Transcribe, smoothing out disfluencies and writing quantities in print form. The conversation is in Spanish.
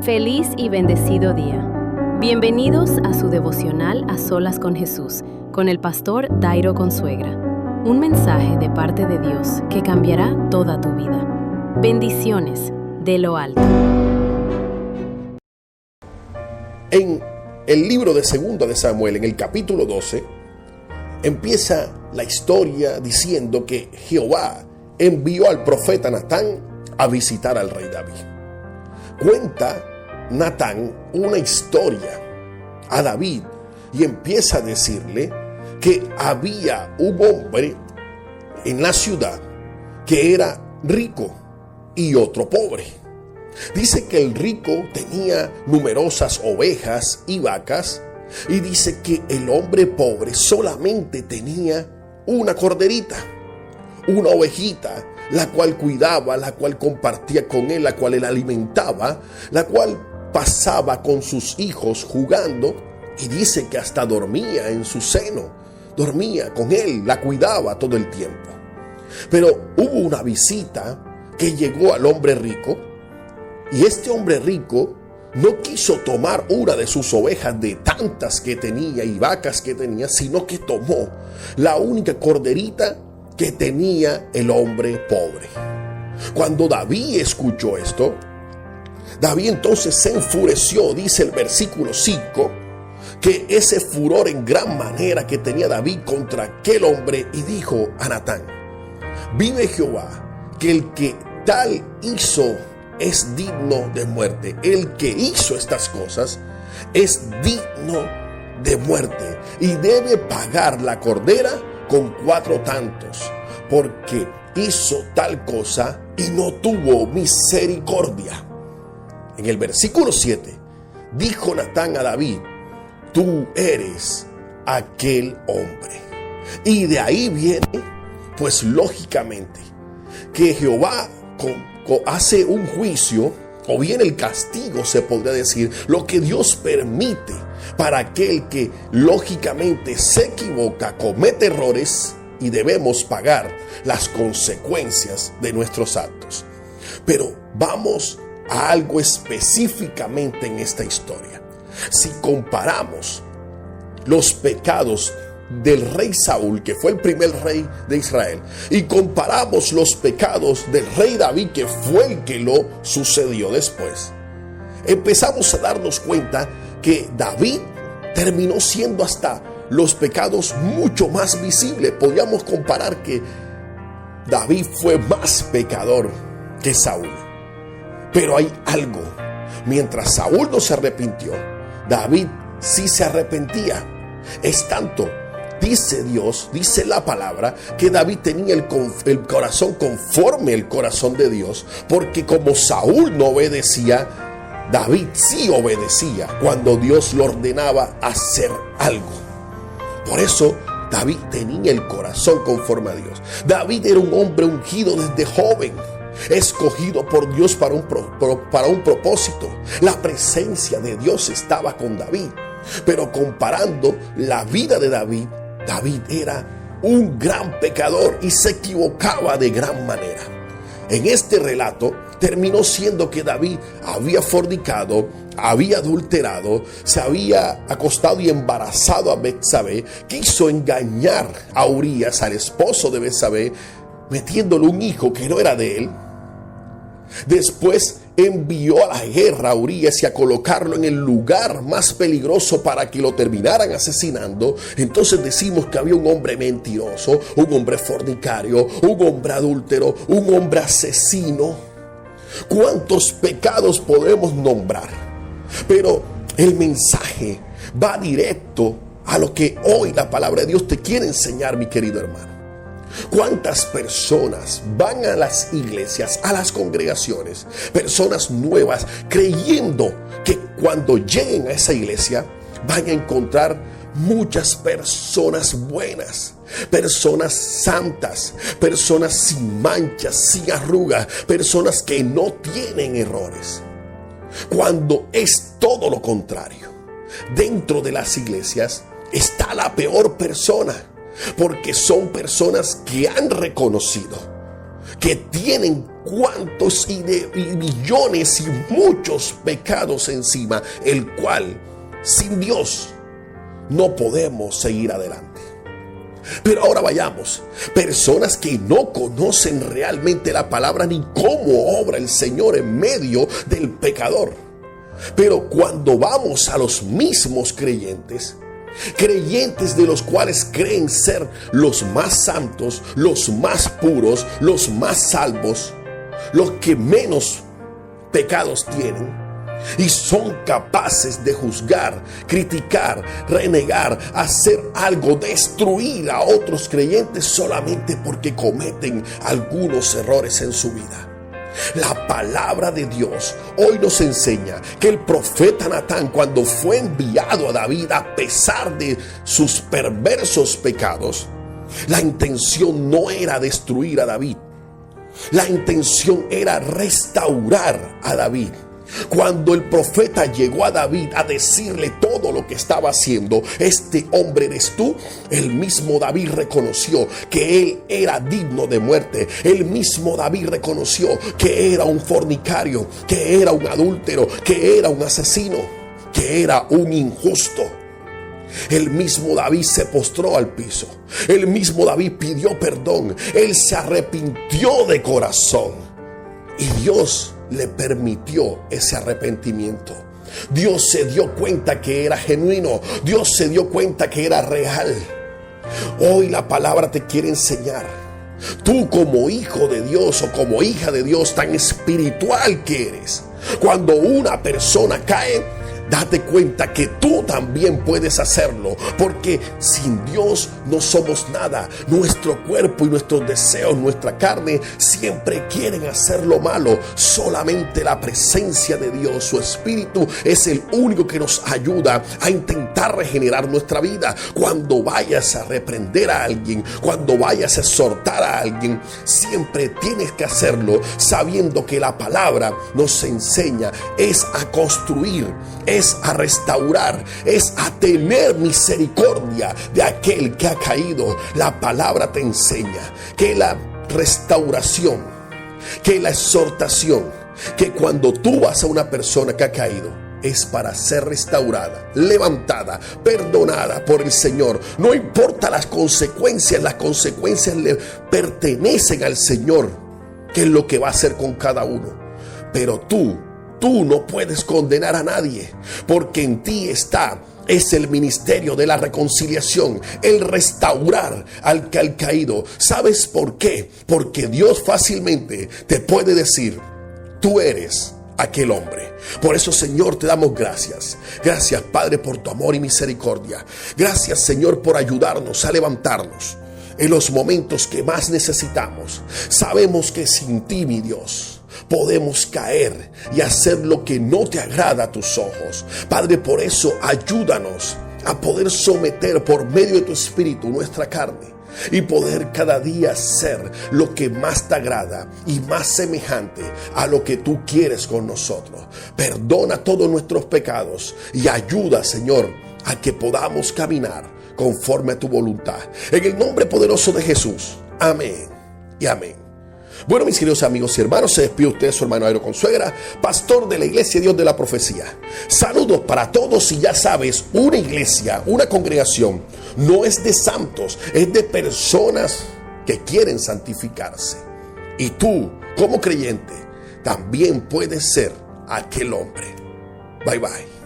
Feliz y bendecido día. Bienvenidos a su devocional A Solas con Jesús, con el pastor Dairo Consuegra. Un mensaje de parte de Dios que cambiará toda tu vida. Bendiciones de lo alto. En el libro de 2 de Samuel, en el capítulo 12, empieza la historia diciendo que Jehová envió al profeta Natán a visitar al rey David. Cuenta Natán una historia a David y empieza a decirle que había un hombre en la ciudad que era rico y otro pobre. Dice que el rico tenía numerosas ovejas y vacas, y dice que el hombre pobre solamente tenía una corderita, una ovejita, la cual cuidaba, la cual compartía con él, la cual él alimentaba, la cual pasaba con sus hijos jugando, y dice que hasta dormía en su seno, dormía con él, la cuidaba todo el tiempo. Pero hubo una visita que llegó al hombre rico, y este hombre rico no quiso tomar una de sus ovejas de tantas que tenía y vacas que tenía, sino que tomó la única corderita que tenía el hombre pobre. Cuando David escuchó esto, David entonces se enfureció. Dice el versículo 5, que ese furor en gran manera que tenía David contra aquel hombre, y dijo a Natán: vive Jehová, que el que tal hizo es digno de muerte. El que hizo estas cosas es digno de muerte, y debe pagar la cordera con 4 tantos, porque hizo tal cosa y no tuvo misericordia. En el versículo 7, dijo Natán a David: tú eres aquel hombre. Y de ahí viene, pues lógicamente, que Jehová hace un juicio, o bien el castigo, se podría decir, lo que Dios permite para aquel que lógicamente se equivoca, comete errores, y debemos pagar las consecuencias de nuestros actos. Pero vamos a algo específicamente en esta historia. Si comparamos los pecados del rey Saúl, que fue el primer rey de Israel, y comparamos los pecados del rey David, que fue el que lo sucedió después, empezamos a darnos cuenta que David terminó siendo hasta los pecados mucho más visibles. Podríamos comparar que David fue más pecador que Saúl. Pero hay algo: mientras Saúl no se arrepintió, David sí se arrepentía. Es tanto, dice Dios, dice la palabra, que David tenía el corazón conforme el corazón de Dios, porque como Saúl no obedecía, David sí obedecía cuando Dios le ordenaba hacer algo. Por eso David tenía el corazón conforme a Dios. David era un hombre ungido desde joven, escogido por Dios para un propósito. La presencia de Dios estaba con David. Pero comparando la vida de David, David era un gran pecador y se equivocaba de gran manera. En este relato terminó siendo que David había fornicado, había adulterado, se había acostado y embarazado a Betsabé, quiso engañar a Urías, al esposo de Betsabé, metiéndole un hijo que no era de él. Después envió a la guerra a Urías y a colocarlo en el lugar más peligroso para que lo terminaran asesinando. Entonces decimos que había un hombre mentiroso, un hombre fornicario, un hombre adúltero, un hombre asesino. ¿Cuántos pecados podemos nombrar? Pero el mensaje va directo a lo que hoy la palabra de Dios te quiere enseñar, mi querido hermano. ¿Cuántas personas van a las iglesias, a las congregaciones, personas nuevas, creyendo que cuando lleguen a esa iglesia van a encontrar muchas personas buenas, personas santas, personas sin manchas, sin arrugas, personas que no tienen errores? Cuando es todo lo contrario. Dentro de las iglesias está la peor persona, porque son personas que han reconocido que tienen cuantos y millones y muchos pecados encima, el cual sin Dios no podemos seguir adelante. Pero ahora vayamos, personas que no conocen realmente la palabra ni cómo obra el Señor en medio del pecador. Pero cuando vamos a los mismos creyentes de los cuales creen ser los más santos, los más puros, los más salvos, los que menos pecados tienen, y son capaces de juzgar, criticar, renegar, hacer algo, destruir a otros creyentes solamente porque cometen algunos errores en su vida. La palabra de Dios hoy nos enseña que el profeta Natán, cuando fue enviado a David, a pesar de sus perversos pecados, la intención no era destruir a David. La intención era restaurar a David. Cuando el profeta llegó a David a decirle todo lo que estaba haciendo, este hombre eres tú, el mismo David reconoció que él era digno de muerte. El mismo David reconoció que era un fornicario, que era un adúltero, que era un asesino, que era un injusto. El mismo David se postró al piso. El mismo David pidió perdón. Él se arrepintió de corazón. Y Dios le permitió ese arrepentimiento. Dios se dio cuenta que era genuino. Dios se dio cuenta que era real. Hoy la palabra te quiere enseñar. Tú como hijo de Dios o como hija de Dios tan espiritual que eres, cuando una persona cae, date cuenta que tú también puedes hacerlo, porque sin Dios no somos nada. Nuestro cuerpo y nuestros deseos, nuestra carne, siempre quieren hacer lo malo. Solamente la presencia de Dios, su Espíritu, es el único que nos ayuda a intentar regenerar nuestra vida. Cuando vayas a reprender a alguien, cuando vayas a exhortar a alguien, siempre tienes que hacerlo sabiendo que la palabra nos enseña es a construir, es a restaurar, es a tener misericordia de aquel que ha caído. La palabra te enseña que la restauración, que la exhortación, que cuando tú vas a una persona que ha caído, es para ser restaurada, levantada, perdonada por el Señor. No importa las consecuencias le pertenecen al Señor, que es lo que va a hacer con cada uno. Pero tú no puedes condenar a nadie, porque en ti es el ministerio de la reconciliación, el restaurar al que ha caído. ¿Sabes por qué? Porque Dios fácilmente te puede decir, tú eres aquel hombre. Por eso, Señor, te damos gracias. Gracias, Padre, por tu amor y misericordia. Gracias, Señor, por ayudarnos a levantarnos en los momentos que más necesitamos. Sabemos que sin ti, mi Dios, podemos caer y hacer lo que no te agrada a tus ojos. Padre, por eso ayúdanos a poder someter por medio de tu Espíritu nuestra carne y poder cada día ser lo que más te agrada y más semejante a lo que tú quieres con nosotros. Perdona todos nuestros pecados y ayuda, Señor, a que podamos caminar conforme a tu voluntad. En el nombre poderoso de Jesús. Amén y amén. Bueno, mis queridos amigos y hermanos, se despide usted su hermano Dairo Consuegra, pastor de la Iglesia Dios de la Profecía. Saludos para todos, y ya sabes, una iglesia, una congregación, no es de santos, es de personas que quieren santificarse. Y tú, como creyente, también puedes ser aquel hombre. Bye bye.